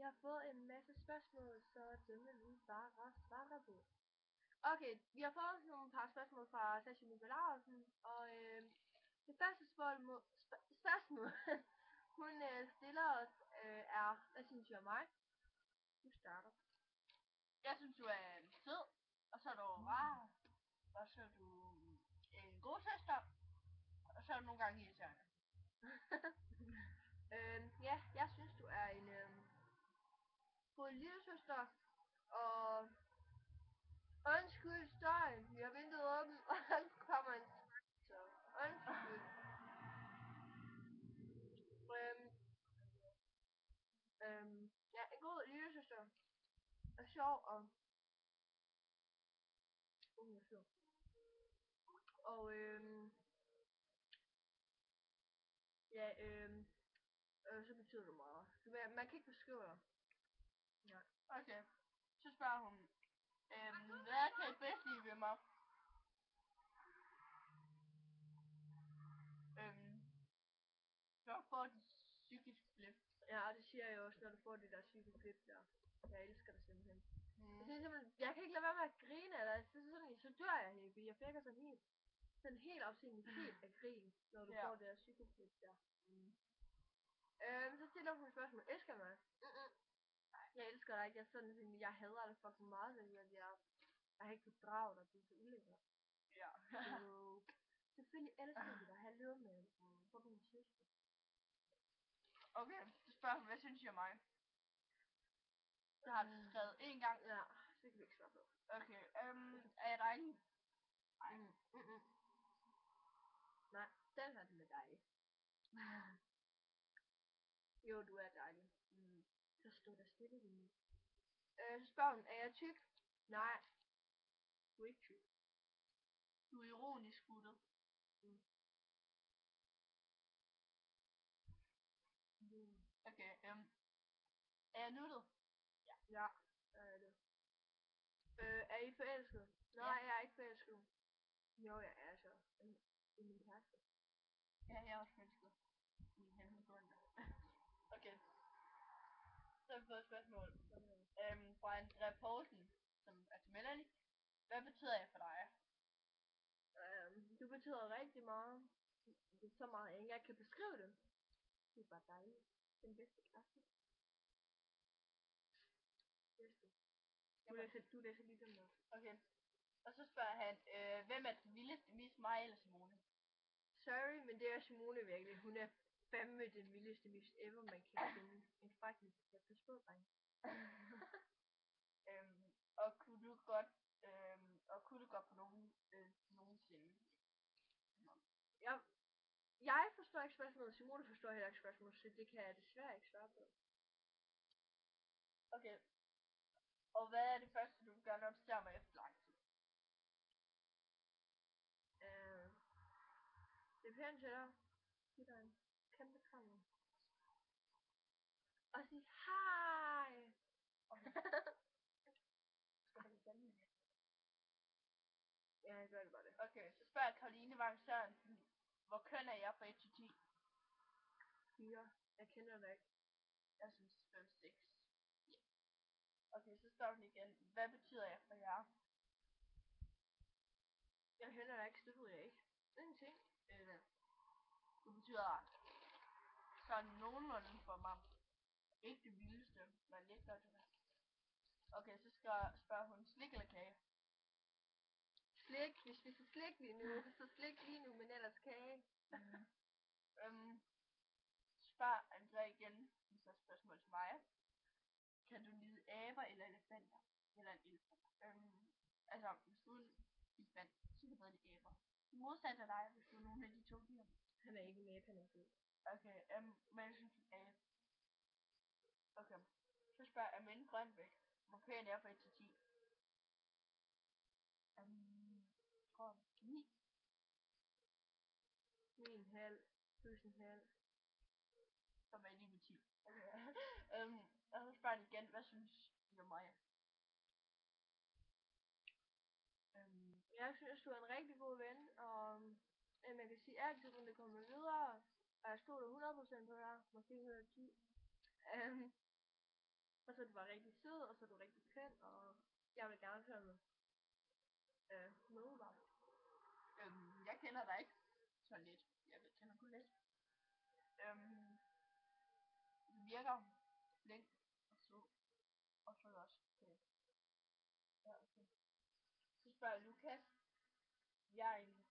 har fået en masse spørgsmål, så dem vil vi bare svare på. Okay, vi har fået nogle par spørgsmål fra Sasha Mikael Laursen, og det første spørgsmål, hun stiller os, er, hvad synes du om mig? Du starter. Jeg synes, du er sød, og så er du rar, og så er du en god søster, og så er du nogle gange irriterende. Ja, jeg synes, du er en god lillesøster, og undskyld støjen, vi har vinduet åbent, og så kommer en så undskyld. Ja, en god lillesøster er sjov og sjov. Og ja, så betyder det meget. Man kan ikke beskrive dig. Ja. Okay, så spørger hun, hvad kan I bedst lide ved mig? Så får de psykisk flip. Ja, det siger jeg også, når du får det der psykisk flip der. Jeg elsker det simpelthen. Jeg synes simpelthen, jeg kan ikke lade være med at grine, eller det er sådan, så dør jeg helt, fordi jeg fækker sådan helt afsindelig helt af grin, når du får det der psykisk flip der. Så stiller hun et spørgsmål, elsker mig? Jeg elsker dig ikke, jeg hader dig fucking meget, fordi jeg kan ikke fordrage dig, du er så ulækker. Ja. Selvfølgelig elsker vi dig, hallo med, for din søster. Okay, så spørger hun, hvad synes I om mig? Det har du skrevet en gang. Ja, det kan vi ikke svare på. Okay, er jeg dejlig? Nej. Nej, den har det med dig. Jo, du er dejlig. Så stod der stille lige. Så spørger hun, er jeg tyk? Nej. Du er ikke tyk. Du er ironisk guttet. Okay, er jeg nuttet? Ja, er det. Er I forelsket? Nej, jeg er ikke forelsket. Jo, jeg er så. I min kæreste. Ja, jeg er også forelsket. I hende Gunther. Okay. Så har vi fået et spørgsmål. Fra Andrea Poulsen, som er til Melanie. Hvad betyder jeg for dig? Du betyder rigtig meget. Det er så meget, jeg ikke engang kan beskrive det. Det er bare dejligt. Den bedste kæreste. Bedste. Du læser lige dem også. Okay. Og så spørger han, hvem er den vildeste, mest mig eller Simone? Sorry, men det er Simone virkelig. Hun er fandme den vildeste mest ever, man kan finde. En faktisk, jeg kan passe på, drenge. Og kunne du godt på nogensinde? Jeg forstår ikke spørgsmålet, Simone forstår heller ikke spørgsmålet, så det kan jeg desværre ikke svare på. Okay. Og hvad er det første, du vil gøre, når du ser mig efter lang tid? Det er pænt til dig. Giv dig en kæmpe kram. Og sige hej. Ja, jeg gør det bare det. Okay, så spørger Karoline Vang Sørensen, hvor køn er jeg fra 1 til 10? 4. Jeg kender dig ikke. Jeg synes 5, 6. Okay, så spørger hun igen, hvad betyder jeg for jer? Jeg kender dig ikke, så det ved jeg ikke. Ingenting. Det betyder sådan nogenlunde for mig. Ikke det vildeste, men lidt godt til det. Okay, så spørger hun slik eller kage? Slik, vi spiser slik lige nu, så slik lige nu, men ellers kage. Spørg Andrea igen, så spørgsmål til mig. Kan du lide aber eller elefanter? Eller en elefant? Altså, hvis du er en elefant, så kan du bedre lide aber. Modsat af dig, hvis du er nogen af de to dyr. Han er ikke med, han er fed. Okay, men jeg synes abe. Okay, så spørger Amin Grønbæk, hvor pæn er fra 1 til 10? Tror 9. 9,5. 1000,5. Som er lige med 10. Okay. Og så spørger han igen, hvad synes I om mig? Jeg synes, du er en rigtig god ven, og man kan sige altid, når det kommer videre, og jeg stoler 100% på dig, måske 110. Og så du var rigtig sød, og så er du rigtig køn, og jeg vil gerne høre med. Noget bare. Jeg kender dig ikke så lidt. Jeg kender kun lidt. Du virker flink og sød. Og så også pæn. Ja, okay. Så spørger Lukas. Jeg er en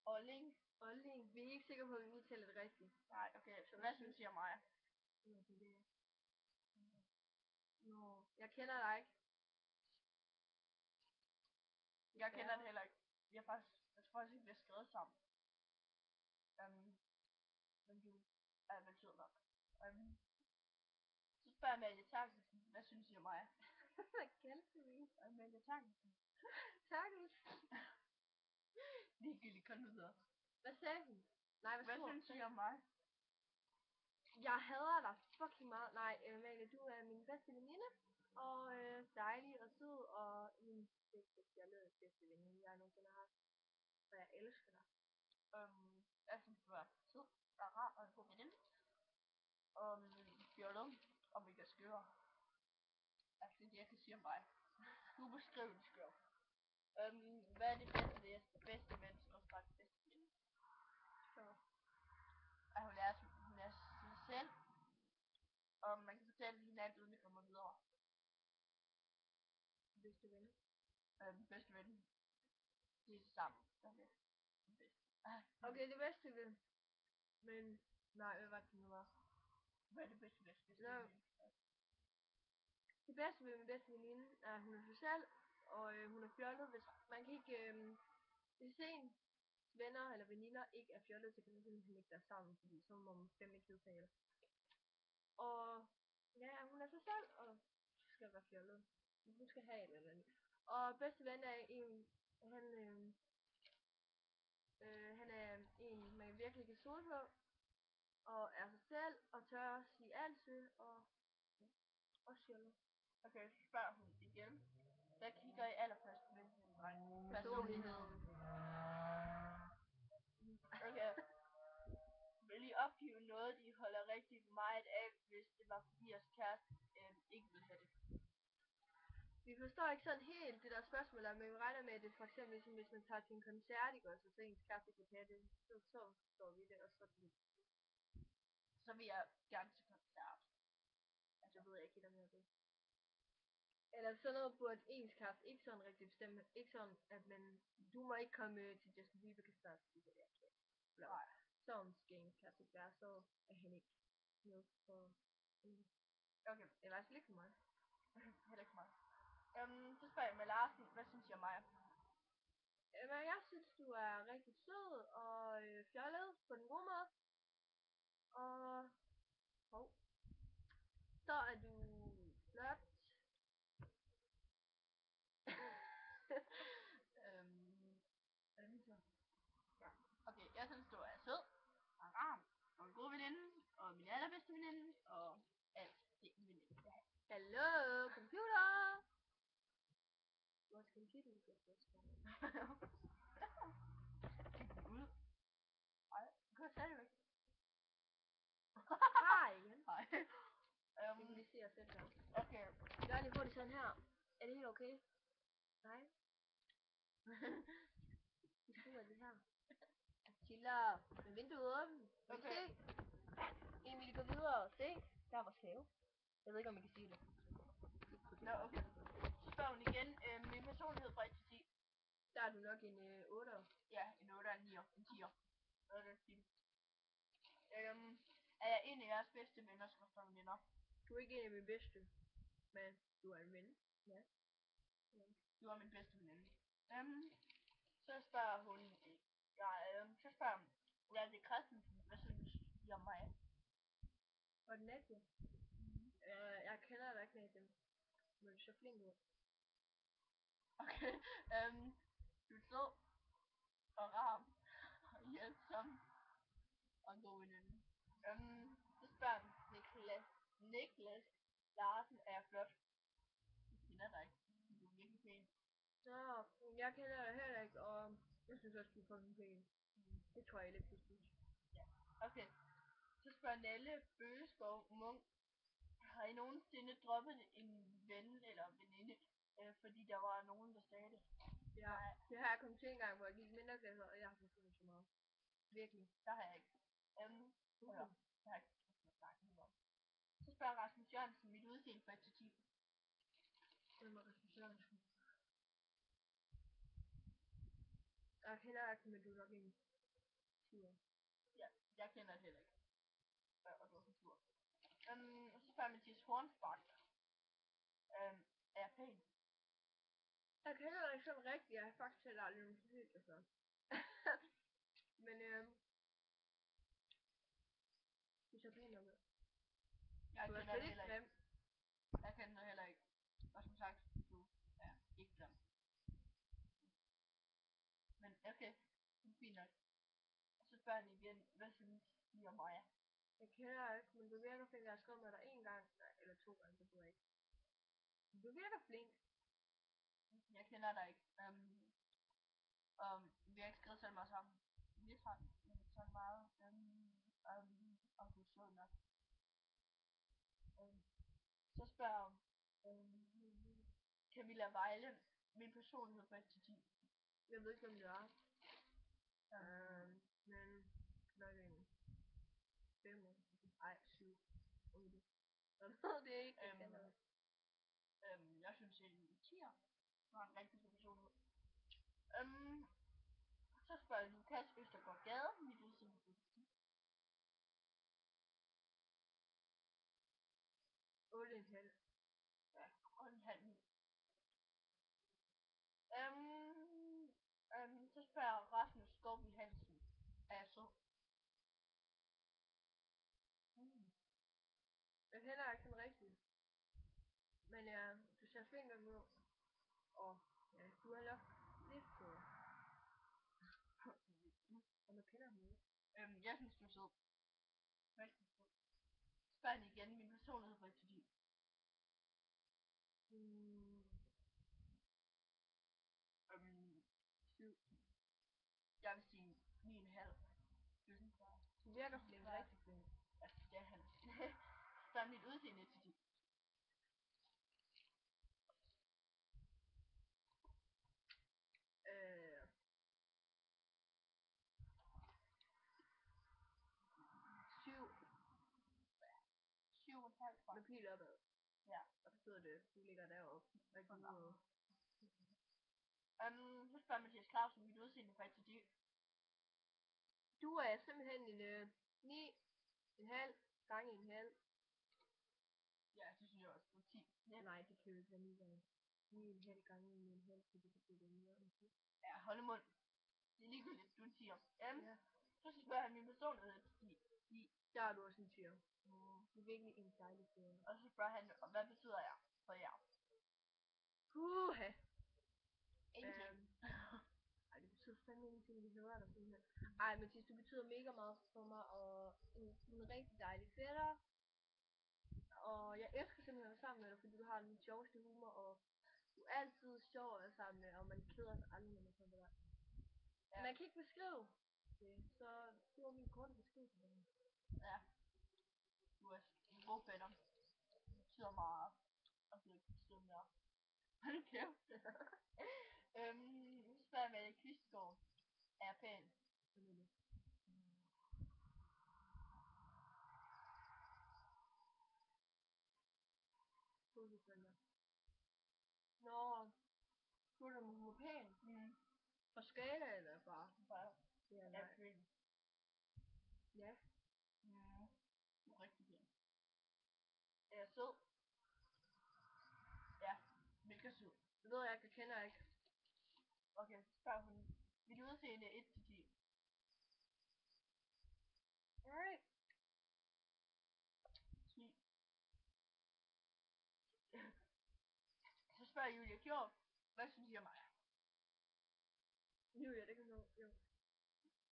Olling. Olling. Vi er ikke sikre på, at vi udtaler det rigtigt. Nej, okay. Så hvad synes I om mig? Nå, jeg kender dig ikke. Jeg kender det heller ikke. Jeg tror faktisk ikke, vi har skrevet sammen. Men du er vel sød nok. Så spørger Amalie Tangsen. Hvad synes I om mig? Hvad kaldte du mig? Amalie Tangsen. Takket. Ligegyldigt, kom videre. Hvad sagde hun? Nej, Hvad synes I om mig? Jeg hader dig fucking meget. Nej, Amalie, du er min bedste veninde. Og dejlig og sød, og min bedste veninde, jeg nogensinde har haft. Og jeg elsker dig. Jeg synes, du er sød og rar og en god veninde. Fjollet og mega skør. Altså, det jeg kan sige om dig. Du beskriver det skør. Hvad er det bedste ven, og så det bedste veninde? Så. At hun er sig selv. Og man kan fortælle hinanden uden at komme videre. Bedste ven. Bedste ven. Det er sammen. Okay, det bedste ven. Men, nej, hvad var det nu var? Hvad er det bedste ven? Det bedste ved min bedste veninde er, at hun er sig selv, og hun er fjollet. Hvis man kan ikke, hvis ens venner eller veninder ikke er fjollet, så kan man simpelthen ikke være sammen, fordi så må man fandme ikke udtale. Og ja, hun er sig selv, og skal være fjollet. Hun skal have et eller andet. Og bedste ven er en, han er en, man virkelig kan stole på, og er sig selv, og tør at sige alt til, og også fjollet. Okay, så spørger hun igen. Hvad kigger I allerførst med? Personligheden. Okay. Vil I opgive noget, de holder rigtig meget af, hvis det var fordi jeres kæreste ikke ville have det? Vi forstår ikke sådan helt det der spørgsmål der, men vi regner med, at det for eksempel ligesom, hvis man tager til en koncert, ikke også, og så ens kæreste ikke vil have det, så forstår vi det, og så bliver Så vil jeg gerne til koncert. Altså, jeg ved ikke helt, om jeg ved. Eller sådan noget burde ens kæreste ikke sådan rigtig bestemme. Ikke sådan, at du må ikke komme til Justin Bieber koncert, fordi det er okay. Nej. Så skal ens kæreste ikke være, så er han ikke med for... Okay. Det er i hvert fald ikke for mig. Heller ikke mig. Så spørger jeg med Larsen, hvad synes I om mig? Men jeg synes, du er rigtig sød og fjollet på den gode måde. Og så er du flot. Okay, jeg synes, du er sød og rar og en god veninde og min allerbedste veninde og alt det en veninde skal have. Hallo, computer! Vores computer bliver Ud. Ej, hvad sagde du ikke? Hej igen. Hej. Vi kan lige se os selv her. Okay. Gør lige hurtigt sådan her. Er det helt okay? Nej. Vi skriver det her. Chiller med vinduet åbent. Okay. Se. Emil, gå videre. Se. Der er vores have. Jeg ved ikke, om I kan sige det. Nå, okay. Så spørger hun igen. Min personlighed fra 1 til 10. Der er du nok en 8'er. Ja, en 8'er, en 9'er, en 10'er. Hvad er det fint? Er jeg en af jeres bedste venner, veninder? Du er ikke en af mine bedste. Men du er en ven. Ja. Du er min bedste veninde. Så spørger hun... så spørger hun... Lasse Christensen, hvad synes I om mig? Og den næste? Jeg kender dig ikke med dem. Men du er så flink ud. Okay. Du er sød og rar og hjælpsom og en god veninde. Så spørger hun Niklas Larsen, er jeg flot? Jeg kender dig ikke. Du er virkelig pæn. Nå, jeg kender dig heller ikke, og jeg synes også, du er fucking pæn. Det tror jeg alle synes. Ja. Okay. Så spørger Nelle Bøgeskov Munk. Har I nogensinde droppet en ven eller veninde, fordi der var nogen, der sagde det? Ja, Nej. det har jeg kommet til en gang, hvor jeg gik mindre klasser, og jeg har forstået så meget. Virkelig. Der har jeg ikke. Prøv at høre. Jeg har ikke snakket med om. Så spørger Rasmus Jørgensen mit udseende fra 1 til 10. Hvem er Rasmus Jørgensen? Jeg kender ikke, men du er nok en 10'er. Ja, jeg kender det heller ikke. Og du er for sur. Så spørger Mathias Hornsbach. Er jeg pæn? Jeg kender dig ikke sådan rigtigt, jeg har faktisk heller aldrig nogen set det før. Men du ser pæn ud. Jeg Du er kender slet det ikke heller ikke. grim. Jeg kender det heller ikke. Og som sagt, du er ikke grim. Men okay, det er fint nok. Og så spørger han igen, hvad synes I om mig? Jeg kender dig ikke, men du virker flink. Jeg har skrevet med dig en gang, nej, eller 2 gange, det tror jeg ikke. Men du virker flink. Jeg kender dig ikke. Vi har ikke skrevet så meget sammen. Lidt har men ikke så meget. Og du er sød nok. Så spørger Camilla Vejle min personlighed fra 1 til 10. Jeg ved ikke, hvem det er. Men nok en 5. Ej, 7. 8. Jeg ved det ikke, jeg kender dig. Jeg synes en 10'er var en rigtig god personlighed. Så spørger Lukas Østergaard Gade mit udseende fra 1 til 10. 8,5. Ja, 8,5. Så spørger Rasmus Skovby Hansen, er jeg sød? Jeg kender dig ikke sådan rigtigt. Men ja, du ser flink ud. Og ja, du har nok lidt på. Og man kender ham ikke. Jeg synes du er sød. Rigtig sød. Spørg han igen min personlighed fra 1 til 10. 7. Jeg vil sige 9,5. Du virker flink, rigtig flink. Ja, det er han. Spørg mit udseende 1 til 10. 7. 7,5 tror Med jeg. pil opad. Ja. Hvad betyder det? Du ligger deroppe. Rigtig ud. Så spørger Mathias Clausen mit udseende fra 1 til 10. Du er simpelthen en 9,5 gange 1,5. Ja, det synes jeg også. Du er 10. Nej, det kan jo ikke være 9 gange. 9,5 gange 1,5, så det betyder det mere end 10. Ja, hold mund. Det er ligegyldigt, du er en 10'er. Ja. Så spørger han min personlighed 1 til 10. Der er du også en 10'er. Du er virkelig en dejlig fyr. Og så spørger han, hvad betyder jeg for jer? Puha. Ingenting. Ej, det betyder fandme ingenting, vi hører dig simpelthen. Ej, Mathis, du betyder mega meget for mig, og du er en rigtig dejlig fætter. Og jeg elsker simpelthen at være sammen med dig, fordi du har den sjoveste humor, og du er altid sjov at være sammen med, og man keder sig aldrig, når man kommer med dig. Ja. Man kan ikke beskrive det, så det var min korte besked til dig. Ja. Du er en god fætter. Det betyder meget. Og det betyder mere. Hold kæft. Så spørger jeg Mette Kvistgaard. Er jeg pæn? Nå, du er da hun var pæn. På skala eller bare? Bare. Ja, Jeg er nej. pæn. Ja. Du er rigtig pæn. Er jeg sød? Ja, mega sød. Det ved jeg ikke, jeg kender ikke. Okay, så spørger hun mit udseende 1 til 10. Alright. 10. Så spørger Julia Kjær, hvad synes I om mig? Julia, det kan du jo.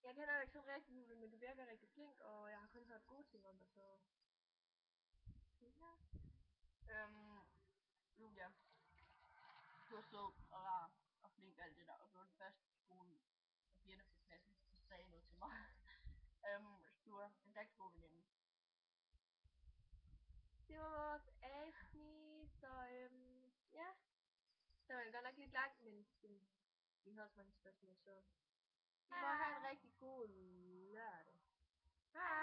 Jeg kender dig ikke sådan rigtig, Julia, men du virker rigtig flink, og jeg har kun hørt gode ting om dig, så... Ja. Julia, du er sød og rar og flink og alt det der, og du var den første i skolen og pigerne på klassen, der sagde noget til mig. Du er en rigtig god veninde. Det var Vi havde så mange spørgsmål, så I må have en rigtig god lørdag. Hej!